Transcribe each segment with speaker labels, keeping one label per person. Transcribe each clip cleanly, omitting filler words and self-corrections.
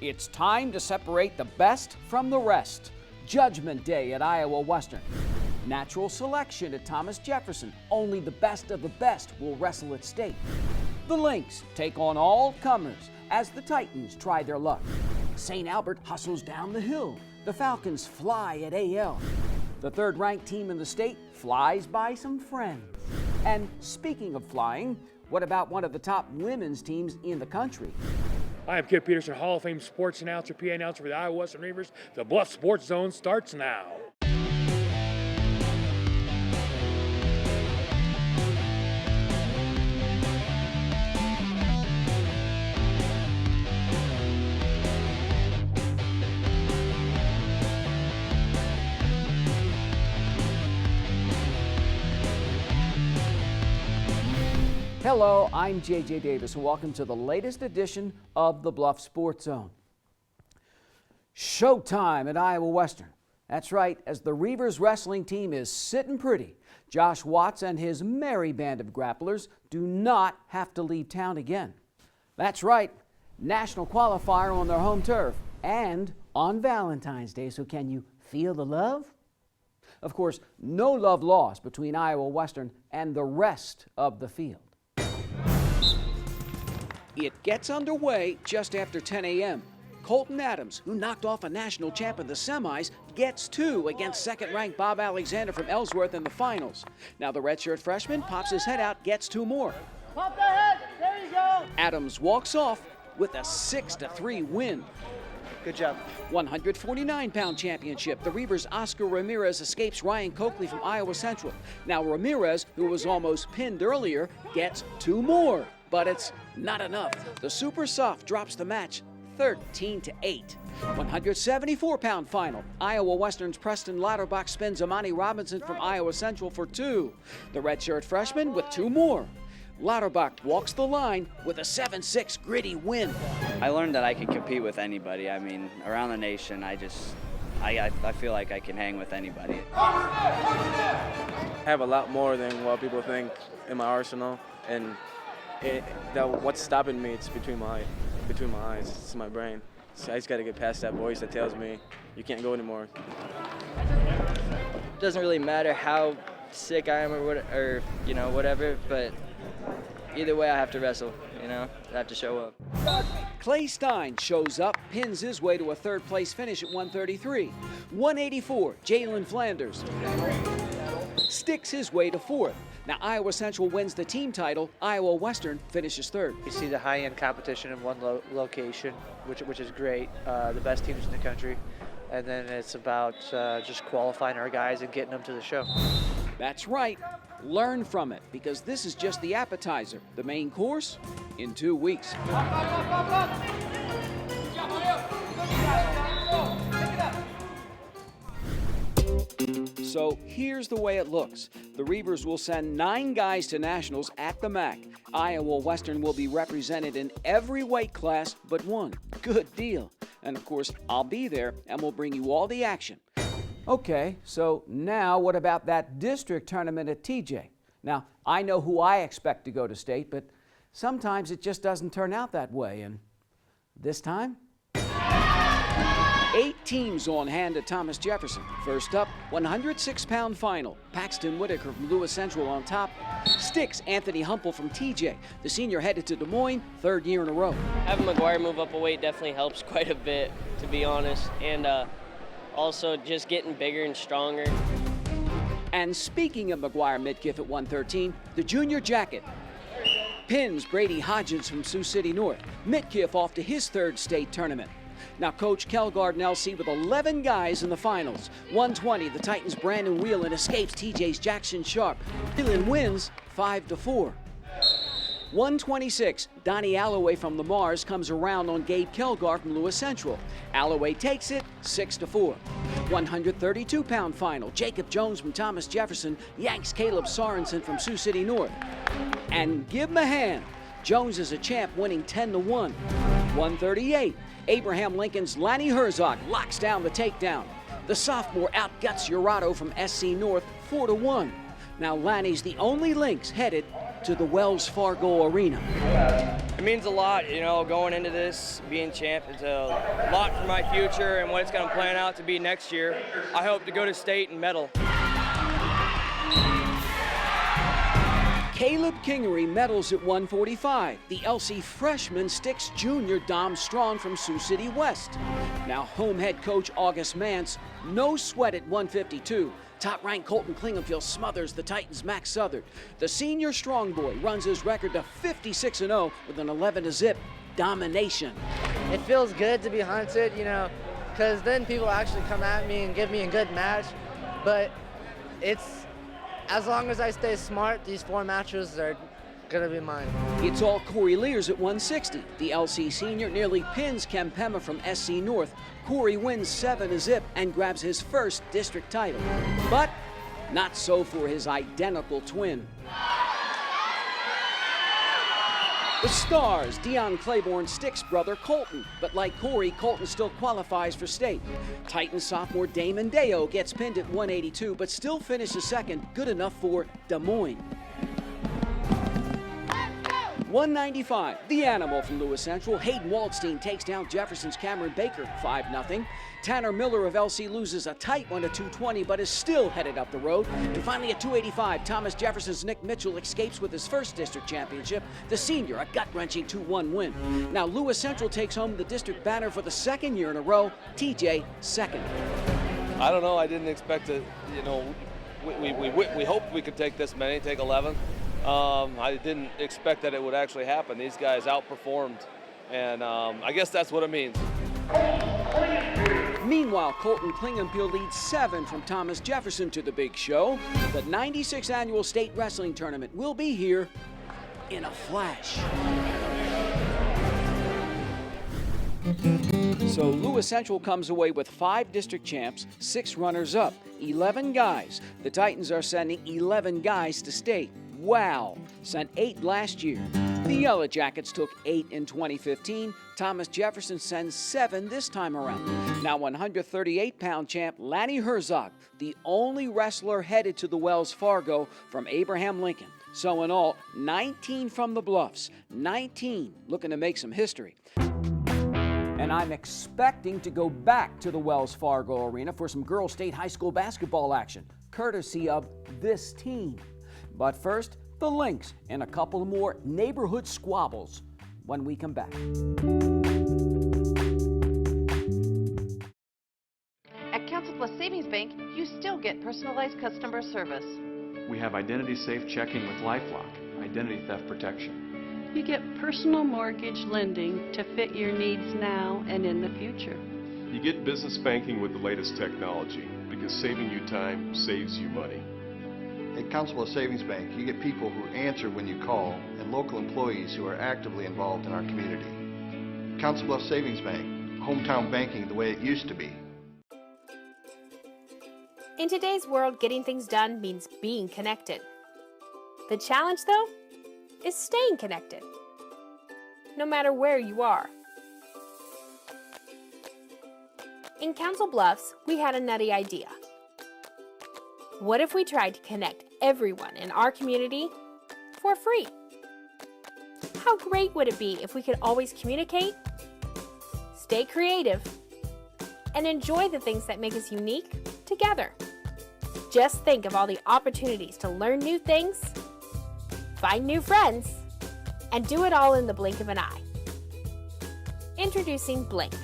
Speaker 1: It's time to separate the best from the rest. Judgment Day at Iowa Western. Natural selection at Thomas Jefferson. Only the best of the best will wrestle at state. The Lynx take on all comers as the Titans try their luck. St. Albert hustles down the hill. The Falcons fly at AL. The third-ranked team in the state flies by some friends. And speaking of flying, what about one of the top women's teams in the country?
Speaker 2: I am Kip Peterson, Hall of Fame sports announcer, PA announcer for the Iowa Western Reavers. The Bluffs Sports Zone starts now.
Speaker 1: Hello, I'm JJ Davis, and welcome to the latest edition of the Bluff Sports Zone. Showtime at Iowa Western. That's right, as the Reavers wrestling team is sitting pretty, Josh Watts and his merry band of grapplers do not have to leave town again. That's right, national qualifier on their home turf and on Valentine's Day, so can you feel the love? Of course, no love lost between Iowa Western and the rest of the field. It gets underway just after 10 a.m. Colton Adams, who knocked off a national champ in the semis, gets two against second-ranked Bob Alexander from Ellsworth in the finals. Now the redshirt freshman pops his head out, gets two more.
Speaker 3: Pop the head, there you go.
Speaker 1: Adams walks off with a 6-3 win.
Speaker 3: Good job.
Speaker 1: 149-pound championship. The Reavers' Oscar Ramirez escapes Ryan Coakley from Iowa Central. Now Ramirez, who was almost pinned earlier, gets two more. But it's not enough. The Super Soft drops the match 13-8. 174-pound final. Iowa Western's Preston Lauterbach spins Amani Robinson from Iowa Central for two. The redshirt freshman with two more. Lauterbach walks the line with a 7-6 gritty win.
Speaker 4: I learned that I can compete with anybody. I mean, around the nation, I feel like I can hang with anybody.
Speaker 5: I have a lot more than what people think in my arsenal, and what's stopping me, it's between my eyes, it's my brain. So I just got to get past that voice that tells me you can't go anymore.
Speaker 6: It doesn't really matter how sick I am or whatever, but either way I have to wrestle, I have to show up.
Speaker 1: Clay Stein shows up, pins his way to a third-place finish at 133. 184, Jalen Flanders sticks his way to fourth. Now Iowa Central wins the team title. Iowa Western finishes third.
Speaker 3: You see the high-end competition in one location, which is great. The best teams in the country, and then it's about just qualifying our guys and getting them to the show.
Speaker 1: That's right. Learn from it, because this is just the appetizer. The main course in 2 weeks. So here's the way it looks. The Reavers will send 9 guys to nationals at the MAC. Iowa Western will be represented in every weight class but one. Good deal. And of course, I'll be there and we'll bring you all the action. Okay, so now what about that district tournament at TJ? Now, I know who I expect to go to state, but sometimes it just doesn't turn out that way. And this time? 8 teams on hand at Thomas Jefferson. First up, 106-pound final. Paxton Whitaker from Lewis Central on top. Sticks Anthony Humple from TJ. The senior headed to Des Moines, third year in a row.
Speaker 7: Having McGuire move up a weight definitely helps quite a bit, to be honest. And also just getting bigger and stronger.
Speaker 1: And speaking of McGuire Midkiff at 113, the junior jacket pins Brady Hodgins from Sioux City North. Midkiff off to his third state tournament. Now Coach Kelgard LC with 11 guys in the finals. 120, the Titans' Brandon Whelan escapes TJ's Jackson Sharp. Whelan wins 5-4. 126, Donnie Alloway from the Mars comes around on Gabe Kelgar from Lewis Central. Alloway takes it 6-4. 132-pound final, Jacob Jones from Thomas Jefferson yanks Caleb Sorensen from Sioux City North. And give him a hand. Jones is a champ, winning 10-1. 138, Abraham Lincoln's Lanny Herzog locks down the takedown. The sophomore outguts Urado from SC North 4-1. Now Lanny's the only Lynx headed to the Wells Fargo Arena.
Speaker 6: It means a lot, you know, going into this, being champ. It's a lot for my future and what it's going to plan out to be next year. I hope to go to state and medal.
Speaker 1: Caleb Kingery medals at 145. The LC freshman sticks junior Dom Strong from Sioux City West. Now home head coach August Mance, no sweat at 152. Top-ranked Colton Klingenfeld smothers the Titans' Max Southard. The senior strong boy runs his record to 56-0 with an 11-0 domination.
Speaker 3: It feels good to be hunted, you know, because then people actually come at me and give me a good match. But it's, as long as I stay smart, these 4 matches are gonna be mine.
Speaker 1: It's all Corey Lears at 160. The LC senior nearly pins Kempema from SC North. Corey wins 7-0 and grabs his first district title. But not so for his identical twin. The Stars, Deion Claiborne sticks brother Colton, but like Corey, Colton still qualifies for state. Titan sophomore Damon Deo gets pinned at 182, but still finishes second, good enough for Des Moines. 195, the animal from Lewis Central. Hayden Waldstein takes down Jefferson's Cameron Baker, 5-0. Tanner Miller of LC loses a tight one at 220, but is still headed up the road. And finally at 285, Thomas Jefferson's Nick Mitchell escapes with his first district championship. The senior, a gut-wrenching 2-1 win. Now Lewis Central takes home the district banner for the second year in a row. TJ, second.
Speaker 8: I don't know, I didn't expect it, you know, we hoped we could take this many, take 11. I didn't expect that it would actually happen. These guys outperformed, and I guess that's what it means.
Speaker 1: Meanwhile, Colton Klingenfeld leads 7 from Thomas Jefferson to the big show. The 96th annual state wrestling tournament will be here in a flash. So Lewis Central comes away with 5 district champs, 6 runners-up, 11 guys. The Titans are sending 11 guys to state. Wow, sent 8 last year. The Yellow Jackets took 8 in 2015. Thomas Jefferson sends 7 this time around. Now 138-pound champ Lanny Herzog, the only wrestler headed to the Wells Fargo from Abraham Lincoln. So in all, 19 from the Bluffs, 19 looking to make some history. And I'm expecting to go back to the Wells Fargo Arena for some girls' state high school basketball action, courtesy of this team. But first, the links and a couple more neighborhood squabbles when we come back.
Speaker 9: At Council Plus Savings Bank, you still get personalized customer service.
Speaker 10: We have identity-safe checking with LifeLock, identity theft protection.
Speaker 11: You get personal mortgage lending to fit your needs now and in the future.
Speaker 12: You get business banking with the latest technology because saving you time saves you money.
Speaker 13: At Council Bluffs Savings Bank, you get people who answer when you call and local employees who are actively involved in our community. Council Bluffs Savings Bank, hometown banking the way it used to be.
Speaker 14: In today's world, getting things done means being connected. The challenge, though, is staying connected, no matter where you are. In Council Bluffs, we had a nutty idea. What if we tried to connect everyone in our community for free? How great would it be if we could always communicate, stay creative, and enjoy the things that make us unique together? Just think of all the opportunities to learn new things, find new friends, and do it all in the blink of an eye. Introducing Blink,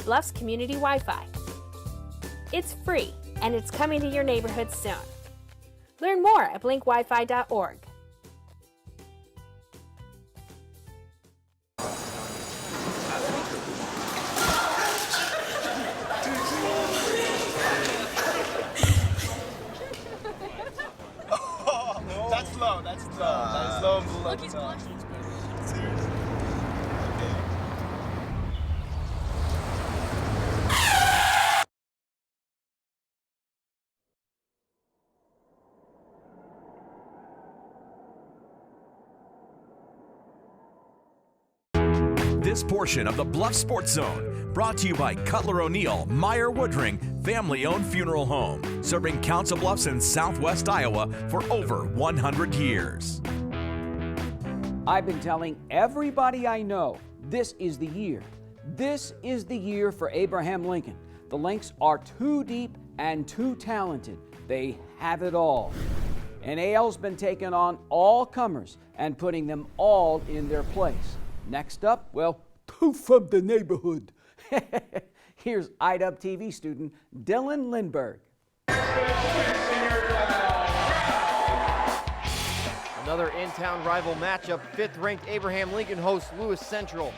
Speaker 14: Bluffs Community Wi-Fi. It's free, and it's coming to your neighborhood soon. Learn more at blinkwifi.org.
Speaker 15: That's slow, that's slow. That's slow and below the top. Seriously.
Speaker 16: This portion of the Bluff Sports Zone brought to you by Cutler O'Neill, Meyer Woodring, family-owned funeral home, serving Council Bluffs in southwest Iowa for over 100 years.
Speaker 1: I've been telling everybody I know, this is the year. This is the year for Abraham Lincoln. The Lynx are too deep and too talented. They have it all. And AL's been taking on all comers and putting them all in their place. Next up, well, two from the neighborhood. Here's IDUB TV student Dylan Lindberg.
Speaker 17: Another in-town rival matchup, 5th-ranked Abraham Lincoln hosts Lewis Central.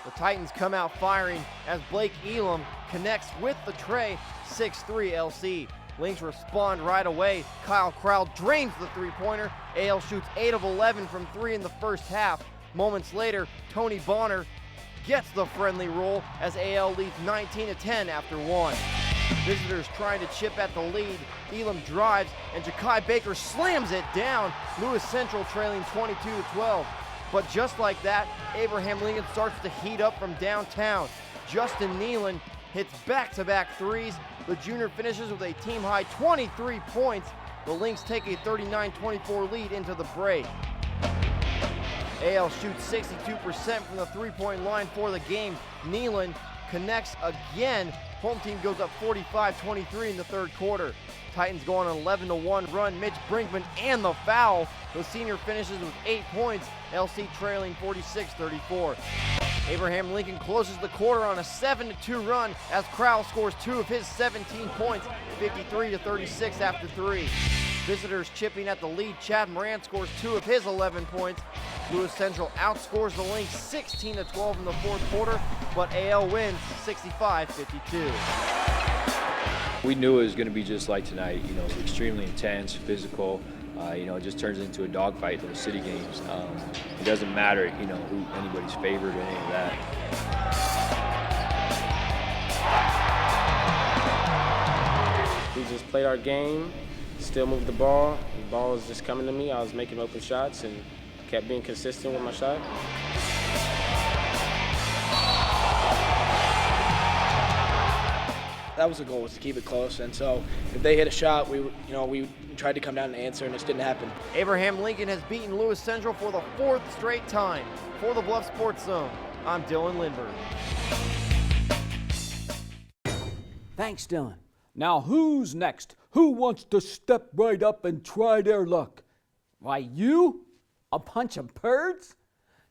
Speaker 17: The Titans come out firing as Blake Elam connects with the tray, 6-3 LC. Lynx respond right away. Kyle Crowell drains the three-pointer. AL shoots 8 of 11 from 3 in the first half. Moments later, Tony Bonner gets the friendly roll as AL leads 19-10 after 1. Visitors trying to chip at the lead. Elam drives and Ja'Kai Baker slams it down. Lewis Central trailing 22-12. But just like that, Abraham Lincoln starts to heat up from downtown. Justin Nealon hits back-to-back threes. The junior finishes with a team-high 23 points. The Lynx take a 39-24 lead into the break. AL shoots 62% from the three-point line for the game. Nealon connects again. Home team goes up 45-23 in the third quarter. Titans go on an 11-1 run. Mitch Brinkman and the foul. The senior finishes with 8 points. LC trailing 46-34. Abraham Lincoln closes the quarter on a 7-2 run as Crowell scores 2 of his 17 points, 53-36 after 3. Visitors chipping at the lead. Chad Moran scores 2 of his 11 points. Lewis Central outscores the Lynx 16-12 in the fourth quarter, but AL wins 65-52.
Speaker 18: We knew it was going to be just like tonight, extremely intense, physical. It just turns into a dogfight in the city games. It doesn't matter, who anybody's favored or any of that.
Speaker 19: We just played our game, still moved the ball. The ball was just coming to me. I was making open shots and kept being consistent with my shot.
Speaker 20: That was the goal, was to keep it close, and so if they hit a shot, we tried to come down and answer, and it just didn't happen.
Speaker 17: Abraham Lincoln has beaten Lewis Central for the 4th straight time. For the Bluff Sports Zone, I'm Dylan Lindberg.
Speaker 1: Thanks, Dylan. Now who's next? Who wants to step right up and try their luck? Why, you? A bunch of birds?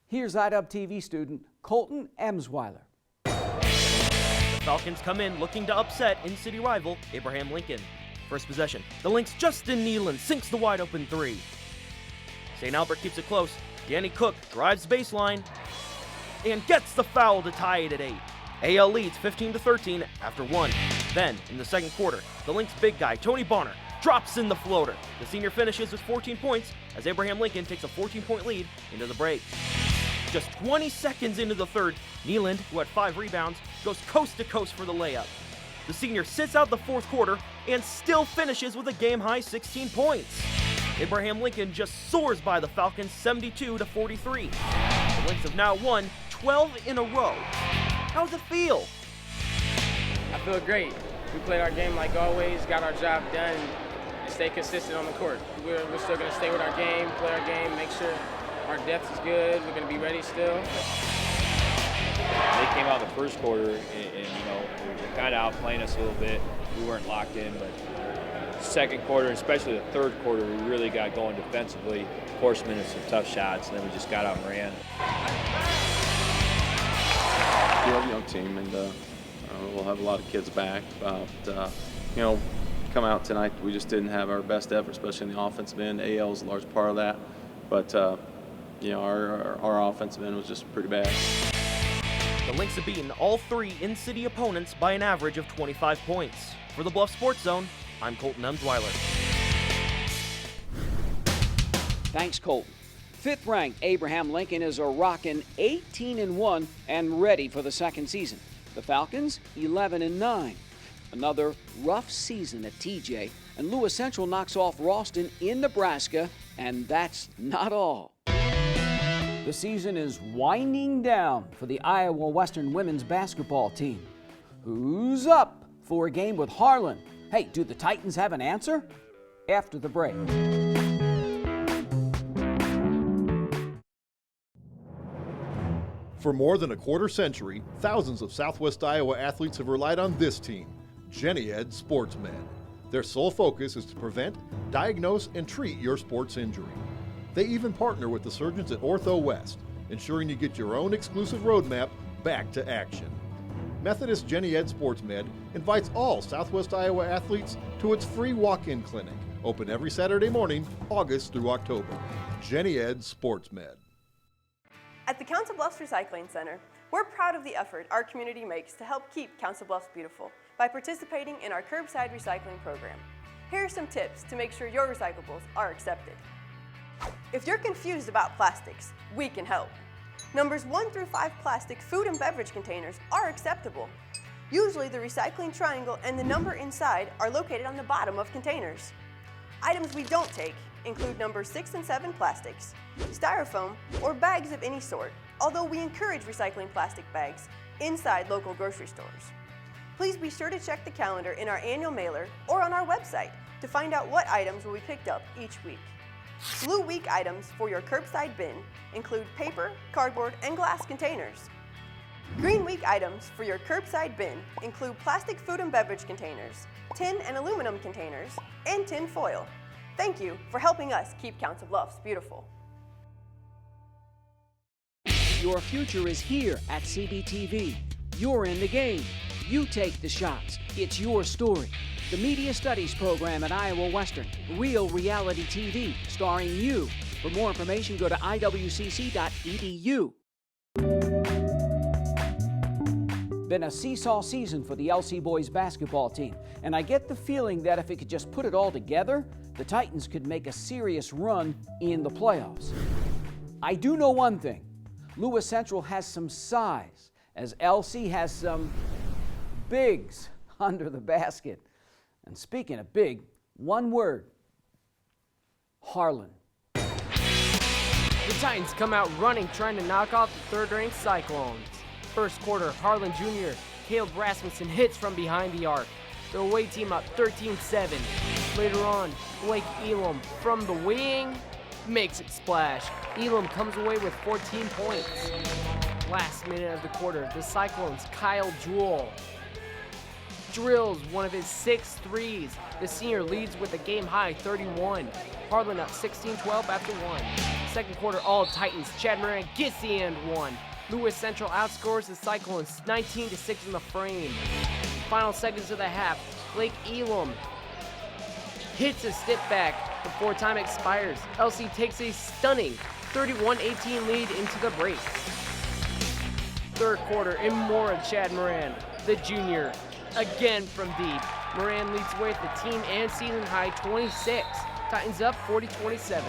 Speaker 1: Here's IDUB TV student Colton Emsweiler.
Speaker 21: Falcons come in looking to upset in-city rival Abraham Lincoln. First possession, the Lynx Justin Nealon sinks the wide-open 3. St. Albert keeps it close. Danny Cook drives baseline and gets the foul to tie it at 8. AL leads 15-13 after 1. Then, in the second quarter, the Lynx big guy, Tony Bonner, drops in the floater. The senior finishes with 14 points as Abraham Lincoln takes a 14-point lead into the break. Just 20 seconds into the third, Nealon, who had 5 rebounds, goes coast to coast for the layup. The senior sits out the fourth quarter and still finishes with a game-high 16 points. Abraham Lincoln just soars by the Falcons 72-43. The Lynx have now won 12 in a row. How does it feel?
Speaker 19: I feel great. We played our game like always, got our job done, and stay consistent on the court. We're still going to stay with our game, play our game, make sure our depth is good. We're going to be ready still.
Speaker 18: They came out the first quarter and they were kind of outplaying us a little bit. We weren't locked in, but second quarter, especially the third quarter, we really got going defensively, forced them into some tough shots, and then we just got out and ran.
Speaker 22: We have a young team, and we'll have a lot of kids back. But, come out tonight, we just didn't have our best effort, especially in the offensive end. AL is a large part of that. But, our offensive end was just pretty bad.
Speaker 21: The Lynx have beaten all 3 in-city opponents by an average of 25 points. For the Bluff Sports Zone, I'm Colton Emsweiler.
Speaker 1: Thanks, Colton. 5th-ranked Abraham Lincoln is a rockin' 18-1 and ready for the second season. The Falcons, 11-9. Another rough season at TJ, and Lewis Central knocks off Ralston in Nebraska, and that's not all. The season is winding down for the Iowa Western women's basketball team. Who's up for a game with Harlan? Hey, do the Titans have an answer? After the break.
Speaker 2: For more than a quarter century, thousands of Southwest Iowa athletes have relied on this team, Jenny Ed Sports Med. Their sole focus is to prevent, diagnose, and treat your sports injury. They even partner with the surgeons at Ortho West, ensuring you get your own exclusive roadmap back to action. Methodist Jenny Ed Sports Med invites all Southwest Iowa athletes to its free walk-in clinic, open every Saturday morning, August through October. Jenny Ed Sports Med.
Speaker 4: At the Council Bluffs Recycling Center, we're proud of the effort our community makes to help keep Council Bluffs beautiful by participating in our curbside recycling program. Here are some tips to make sure your recyclables are accepted. If you're confused about plastics, we can help. Numbers 1 through 5 plastic food and beverage containers are acceptable. Usually the recycling triangle and the number inside are located on the bottom of containers. Items we don't take include numbers 6 and 7 plastics, styrofoam, or bags of any sort, although we encourage recycling plastic bags inside local grocery stores. Please be sure to check the calendar in our annual mailer or on our website to find out what items will be picked up each week. Blue Week items for your curbside bin include paper, cardboard, and glass containers. Green Week items for your curbside bin include plastic food and beverage containers, tin and aluminum containers, and tin foil. Thank you for helping us keep Council Bluffs beautiful.
Speaker 1: Your future is here at CBTV. You're in the game. You take the shots. It's your story. The Media Studies program at Iowa Western. Real reality TV starring you. For more information, go to iwcc.edu. Been a seesaw season for the LC boys basketball team, and I get the feeling that if it could just put it all together, the Titans could make a serious run in the playoffs. I do know one thing. Lewis Central has some size, as LC has some bigs under the basket. And speaking of big, one word: Harlan.
Speaker 17: The Titans come out running, trying to knock off the third-ranked Cyclones. First quarter, Harlan Jr., Caleb Rasmussen hits from behind the arc. The away team up 13-7. Later on, Blake Elam from the wing makes it splash. Elam comes away with 14 points. Last minute of the quarter, the Cyclones' Kyle Jewell drills one of his 6 threes. The senior leads with a game-high 31. Harlan up 16-12 after 1. Second quarter, all Titans. Chad Moran gets the and 1. Lewis Central outscores the Cyclones 19-6 in the frame. Final seconds of the half, Blake Elam hits a step back before time expires. LC takes a stunning 31-18 lead into the break. Third quarter, immoral Chad Moran, the junior, again from deep. Moran leads the way with the team and season high 26. Titans up 40-27.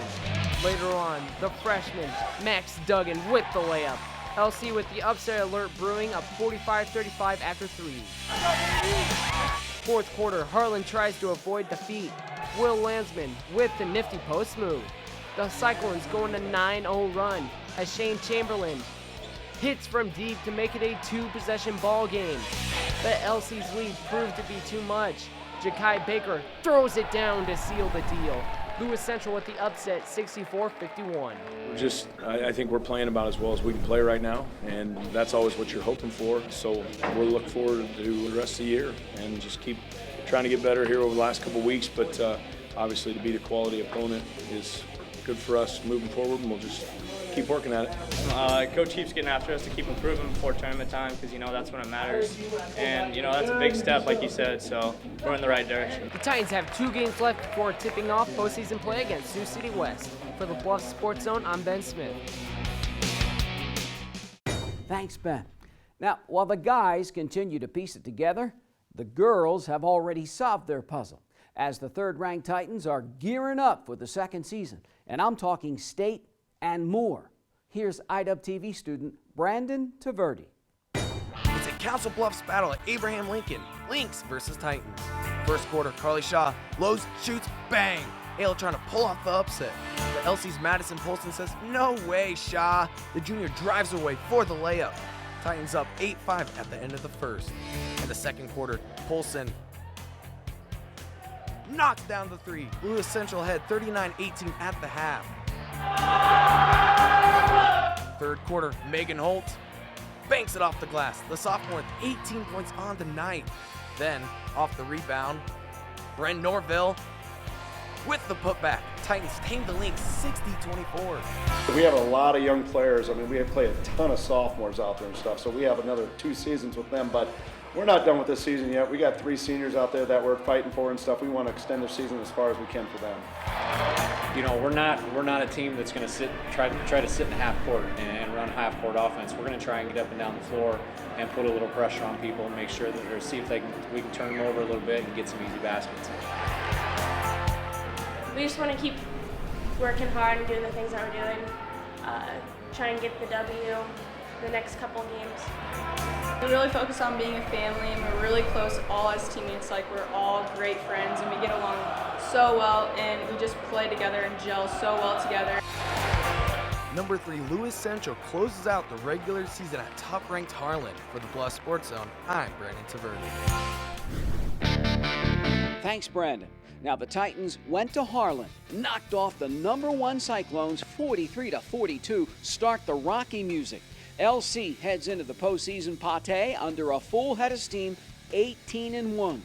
Speaker 17: Later on, the freshman, Max Duggan with the layup. LC with the upset alert brewing, up 45-35 after 3. Fourth quarter, Harlan tries to avoid defeat. Will Landsman with the nifty post move. The Cyclones go on a 9-0 run as Shane Chamberlain hits from deep to make it a 2-possession ball game. But LC's lead proved to be too much. Ja'Kai Baker throws it down to seal the deal. Lewis Central with the upset, 64-51.
Speaker 23: I think we're playing about as well as we can play right now, and that's always what you're hoping for. So we'll look forward to the rest of the year and just keep trying to get better here over the last couple of weeks. But obviously, to beat a quality opponent is good for us moving forward, and we'll just keep working at it.
Speaker 24: Coach keeps getting after us to keep improving before tournament time because, that's when it matters. And, that's a big step, like you said, so we're in the right direction.
Speaker 17: The Titans have 2 games left before tipping off postseason play against Sioux City West. For the Bluffs Sports Zone, I'm Ben Smith.
Speaker 1: Thanks, Ben. Now, while the guys continue to piece it together, the girls have already solved their puzzle, as the third-ranked Titans are gearing up for the second season. And I'm talking state and more. Here's IWTV student Brandon Taverdi.
Speaker 25: It's a Council Bluffs battle at Abraham Lincoln. Lynx versus Titans. First quarter, Carly Shaw lows, shoots, bang. Ayla trying to pull off the upset. But LC's Madison Polson says, no way, Shaw. The junior drives away for the layup. Titans up 8-5 at the end of the first. In the second quarter, Polson knocks down the 3. Lewis Central had 39-18 at the half. Third quarter, Megan Holt banks it off the glass. The sophomore with 18 points on the night. Then, off the rebound, Brent Norville with the putback. Titans tame the Lynx 60-24.
Speaker 3: We have a lot of young players. I mean, we have played a ton of sophomores out there and stuff, so we have another 2 seasons with them, but we're not done with this season yet. We got 3 seniors out there that we're fighting for and stuff. We want to extend their season as far as we can for them.
Speaker 5: You know, we're not a team that's going to try to sit in the half court and run half court offense. We're going to try and get up and down the floor and put a little pressure on people and make sure that, or see if we can turn them over a little bit and get some easy baskets.
Speaker 6: We just want to keep working hard and doing the things that we're doing, try and get the W the next couple of games.
Speaker 7: We really focus on being a family, and we're really close all as teammates. Like, we're all great friends and we get along so well, and we just play together and gel so well together.
Speaker 25: Number 3, Lewis Central closes out the regular season at top-ranked Harlan. For the Bluffs Sports Zone, I'm Brandon Taverdi.
Speaker 1: Thanks, Brandon. Now the Titans went to Harlan, knocked off the #1 Cyclones 43-42, start the Rocky music. LC heads into the postseason pate under a full head of steam, 18-1.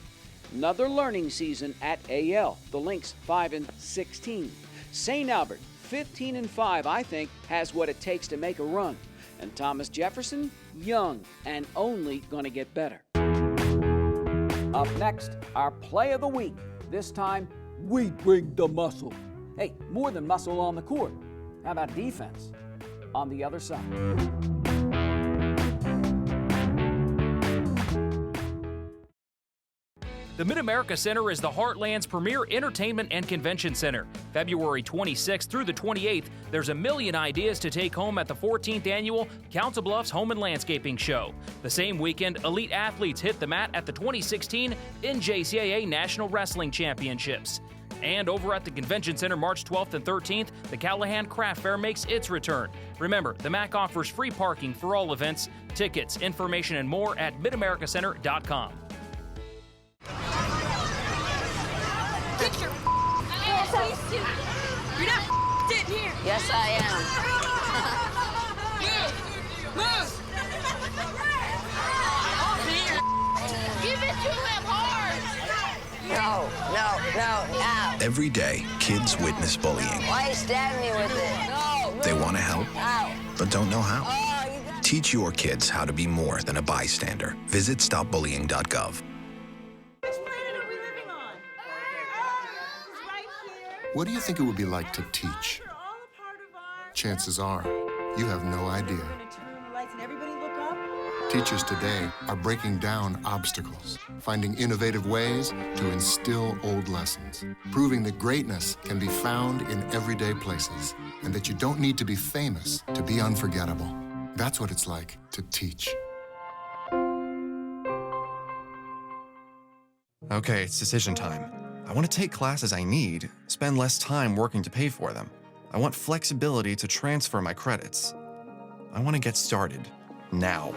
Speaker 1: Another learning season at AL. The Lynx 5-16. St. Albert 15-5, I think, has what it takes to make a run. And Thomas Jefferson, young and only going to get better. Up next, our play of the week. This time, we bring the muscle. Hey, more than muscle on the court. How about defense on the other side?
Speaker 8: The Mid-America Center is the Heartland's premier entertainment and convention center. February 26th through the 28th, there's a million ideas to take home at the 14th annual Council Bluffs Home and Landscaping Show. The same weekend, elite athletes hit the mat at the 2016 NJCAA National Wrestling Championships. And over at the Convention Center, March 12th and 13th, the Callahan Craft Fair makes its return. Remember, the MAC offers free parking for all events. Tickets, information, and more at midamericacenter.com.
Speaker 26: Get your ass suit. You're not sitting here. Yes, I am. Move. Give it to him hard. No.
Speaker 27: Every day, kids witness bullying.
Speaker 26: Why you stab me with it? No.
Speaker 27: They want to help,
Speaker 26: Ow.
Speaker 27: but don't know how. Teach your kids how to be more than a bystander. Visit stopbullying.gov.
Speaker 28: What do you think it would be like to teach? Chances are, you have no idea. Teachers today are breaking down obstacles, finding innovative ways to instill old lessons, proving that greatness can be found in everyday places, and that you don't need to be famous to be unforgettable. That's what it's like to teach.
Speaker 29: Okay, it's decision time. I want to take classes I need, spend less time working to pay for them. I want flexibility to transfer my credits. I want to get started now.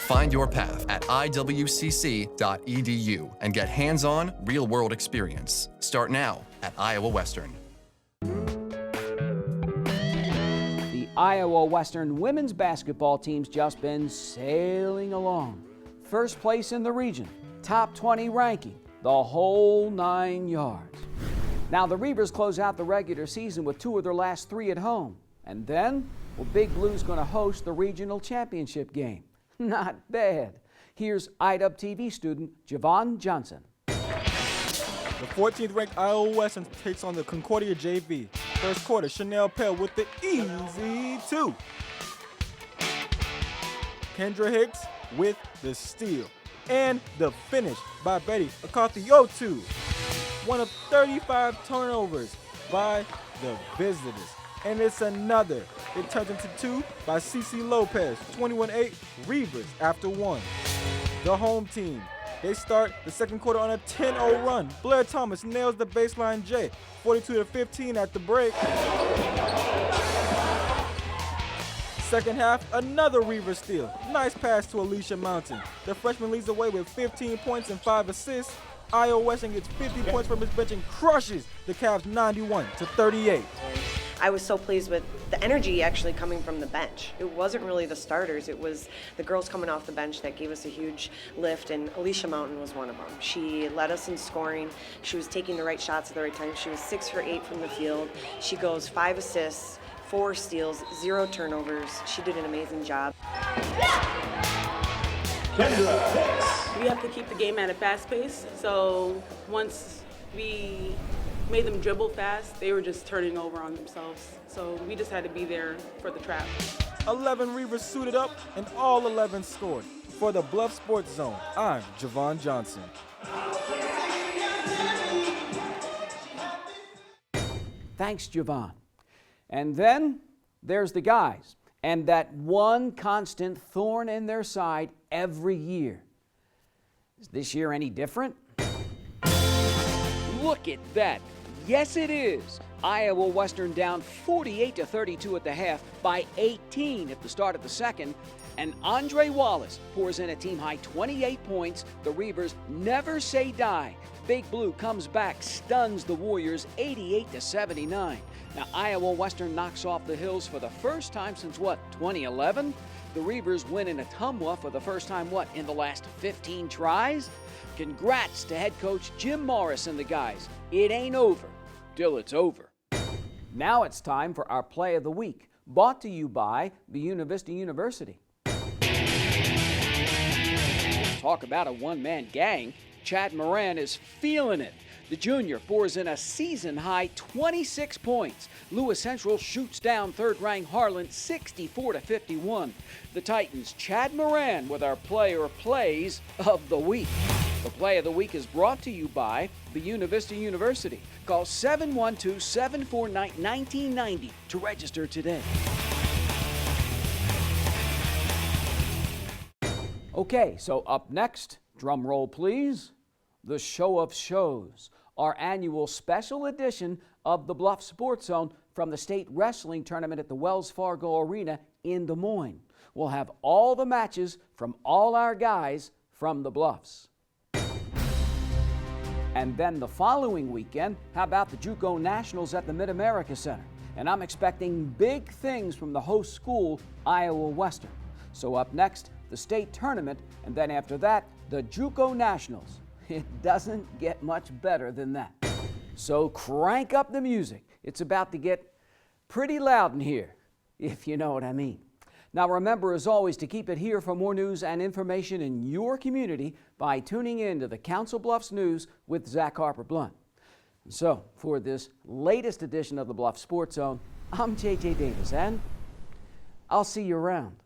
Speaker 29: Find your path at iwcc.edu and get hands-on, real-world experience. Start now at Iowa Western.
Speaker 1: Iowa Western women's basketball team's just been sailing along. First place in the region, top 20 ranking, the whole 9 yards. Now the Reavers close out the regular season with 2 of their last 3 at home. And then, well, Big Blue's going to host the regional championship game. Not bad. Here's IDUB TV student Javon Johnson.
Speaker 30: The 14th ranked Iowa Western takes on the Concordia JV. First quarter, Chanel Pell with the easy 2. Kendra Hicks with the steal. And the finish by Betty Akarthiotu. One of 35 turnovers by the visitors. And it's another. It turns into 2 by Cece Lopez. 21-8 Reavers after 1. The home team. They start the second quarter on a 10-0 run. Blair Thomas nails the baseline J, 42-15 at the break. Second half, another Reaver steal. Nice pass to Alicia Mountain. The freshman leads the way with 15 points and 5 assists. Iowa Western gets 50 points from its bench and crushes the Cavs 91-38.
Speaker 9: I was so pleased with the energy actually coming from the bench. It wasn't really the starters, it was the girls coming off the bench that gave us a huge lift, and Alicia Mountain was one of them. She led us in scoring. She was taking the right shots at the right time. She was 6 for 8 from the field. She goes 5 assists, 4 steals, 0 turnovers. She did an amazing job.
Speaker 10: We have to keep the game at a fast pace, so once we made them dribble fast, they were just turning over on themselves. So we just had to be there for the trap.
Speaker 30: 11 Reavers suited up and all 11 scored. For the Bluff Sports Zone, I'm Javon Johnson.
Speaker 1: Thanks, Javon. And then there's the guys, and that one constant thorn in their side every year. Is this year any different? Look at that. Yes, it is. Iowa Western down 48-32 at the half by 18 at the start of the second. And Andre Wallace pours in a team-high 28 points. The Reavers never say die. Big Blue comes back, stuns the Warriors 88-79. Now, Iowa Western knocks off the Hills for the first time since, 2011? The Reavers win in Ottumwa for the first time, in the last 15 tries? Congrats to head coach Jim Morris and the guys. It ain't over till it's over. Now it's time for our Play of the Week, brought to you by the University University. Talk about a one-man gang. Chad Moran is feeling it. The junior pours in a season-high 26 points. Lewis Central shoots down third-ranked Harlan 64-51. The Titans' Chad Moran with our Player Plays of the Week. The Play of the Week is brought to you by the University University. Call 712-749-1990 to register today. Okay, so up next, drum roll please, the Show of Shows, our annual special edition of the Bluff Sports Zone from the state wrestling tournament at the Wells Fargo Arena in Des Moines. We'll have all the matches from all our guys from the Bluffs. And then the following weekend, how about the JUCO Nationals at the Mid-America Center? And I'm expecting big things from the host school, Iowa Western. So up next, the state tournament, and then after that, the JUCO Nationals. It doesn't get much better than that. So crank up the music. It's about to get pretty loud in here, if you know what I mean. Now remember, as always, to keep it here for more news and information in your community by tuning in to the Council Bluffs News with Zach Harper Blunt. So for this latest edition of the Bluff Sports Zone, I'm JJ Davis, and I'll see you around.